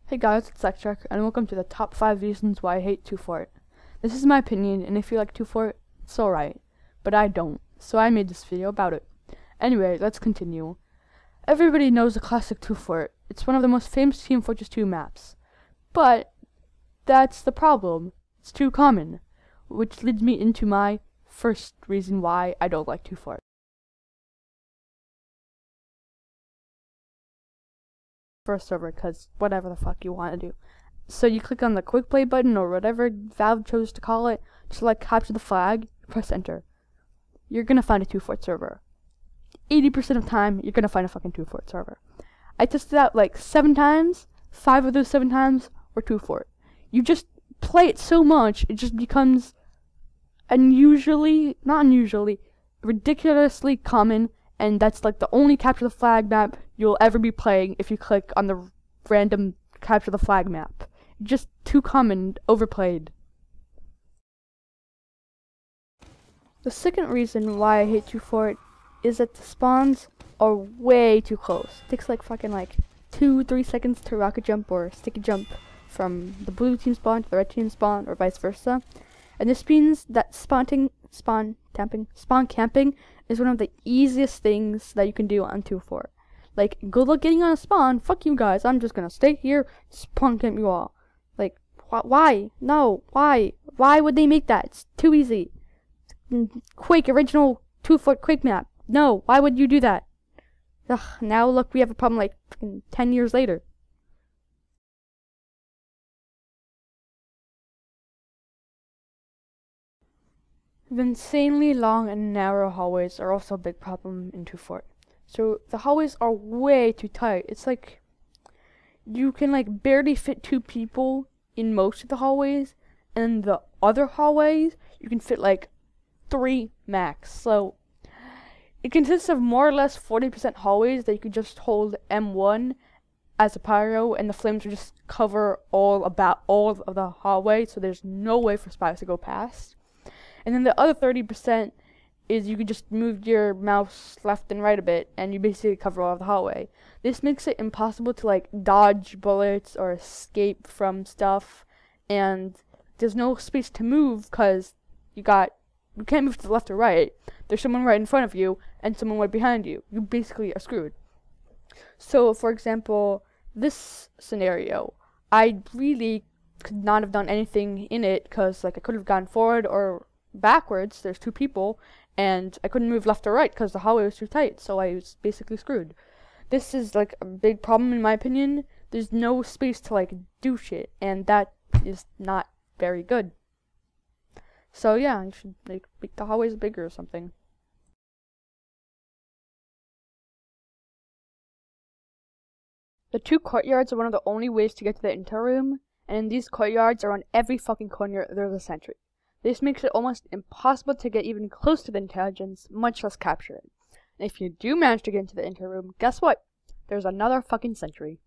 Hey guys, it's Zectric, and welcome to the top 5 reasons why I hate 2-Fort. This is my opinion, and if you like 2-Fort, it's alright, but I don't, so I made this video about it. Anyway, let's continue. Everybody knows the classic 2-Fort. It's one of the most famous Team Fortress 2 maps. But that's the problem. It's too common, which leads me into my first reason why I don't like 2-Fort. First server, because whatever the fuck you want to do. So you click on the quick play button or whatever Valve chose to call it to like capture the flag, press enter. You're gonna find a 2-Fort server. 80% of the time, you're gonna find a fucking 2-Fort server. I tested out like 7 times. 5 of those 7 times were 2-Fort. You just play it so much, it just becomes ridiculously common. And that's like the only capture the flag map you'll ever be playing if you click on the random capture the flag map. Just too common, overplayed. The second reason why I hate 2-Fort is that the spawns are way too close. It takes like fucking 2-3 seconds to rocket jump or sticky jump from the blue team spawn to the red team spawn or vice versa. And this means that spawn camping is one of the easiest things that you can do on 2-Fort. Like, good luck getting on a spawn. Fuck you guys. I'm just gonna stay here, spawn camp you all. Like, why? No, why? Why would they make that? It's too easy. Quake, original 2-Fort Quake map. No, why would you do that? Ugh, now look, we have a problem 10 years later. The insanely long and narrow hallways are also a big problem in 2-Fort. So the hallways are way too tight. It's like you can barely fit 2 people in most of the hallways, and the other hallways you can fit 3 max. So it consists of more or less 40% hallways that you could just hold M1 as a pyro, and the flames would just cover all of the hallway, so there's no way for spies to go past. And then the other 30% is you could just move your mouse left and right a bit, and you basically cover all of the hallway. This makes it impossible to dodge bullets or escape from stuff, and there's no space to move because you can't move to the left or right. There's someone right in front of you and someone right behind you. You basically are screwed. So, for example, this scenario, I really could not have done anything in it because I could have gone forward or backwards. There's 2 people, and I couldn't move left or right because the hallway was too tight, so I was basically screwed. This is a big problem in my opinion. There's no space to do shit, and that is not very good. So yeah, you should make the hallways bigger or something. The 2 courtyards are one of the only ways to get to the intel room, and in these courtyards, around every fucking corner, there's a sentry. This makes it almost impossible to get even close to the intelligence, much less capture it. And if you do manage to get into the intel room, guess what? There's another fucking sentry.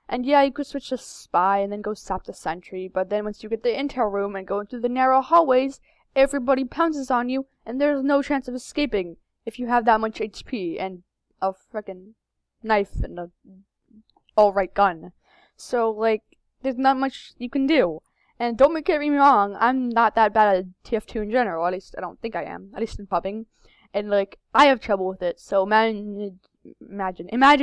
And yeah, you could switch to spy and then go sap the sentry, but then once you get the intel room and go into the narrow hallways, everybody pounces on you, and there's no chance of escaping if you have that much HP and a frickin' knife and a alright gun. So, there's not much you can do. And don't get me wrong, I'm not that bad at TF2 in general, at least I don't think I am, at least in pubbing. And I have trouble with it, so imagine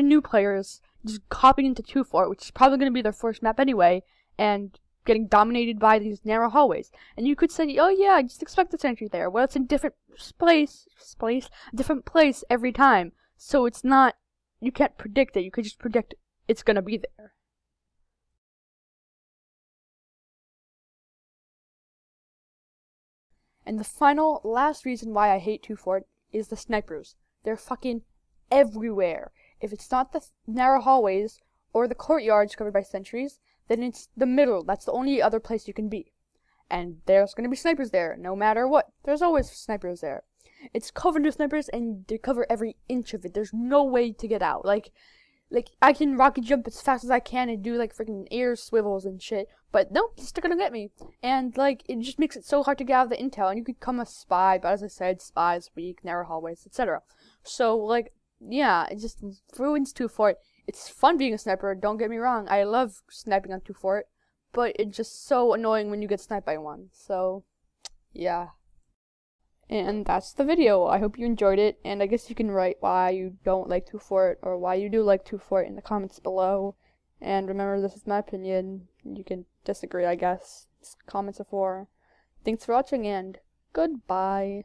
new players just hopping into 2-Fort, which is probably going to be their first map anyway, and getting dominated by these narrow hallways. And you could say, oh yeah, I just expect the sentry there. Well, it's a different different place every time. So it's not, you can't predict it, you could just predict it's going to be there. And the last reason why I hate 2-Fort is the snipers. They're fucking everywhere. If it's not the narrow hallways or the courtyards covered by sentries, then it's the middle. That's the only other place you can be. And there's gonna be snipers there, no matter what. There's always snipers there. It's covered with snipers, and they cover every inch of it. There's no way to get out. I can rocket jump as fast as I can and do freaking air swivels and shit, but nope, they're still gonna get me. And it just makes it so hard to get out of the intel, and you could become a spy, but as I said, spies, weak, narrow hallways, etc. So yeah, it just ruins 2-Fort. it's fun being a sniper, don't get me wrong. I love sniping on 2 Fort, but it's just so annoying when you get sniped by one. So, yeah. And that's the video. I hope you enjoyed it, and I guess you can write why you don't like 2 Fort or why you do like 2 Fort in the comments below. And remember, this is my opinion. You can disagree, I guess. Comments are for. Thanks for watching, and goodbye.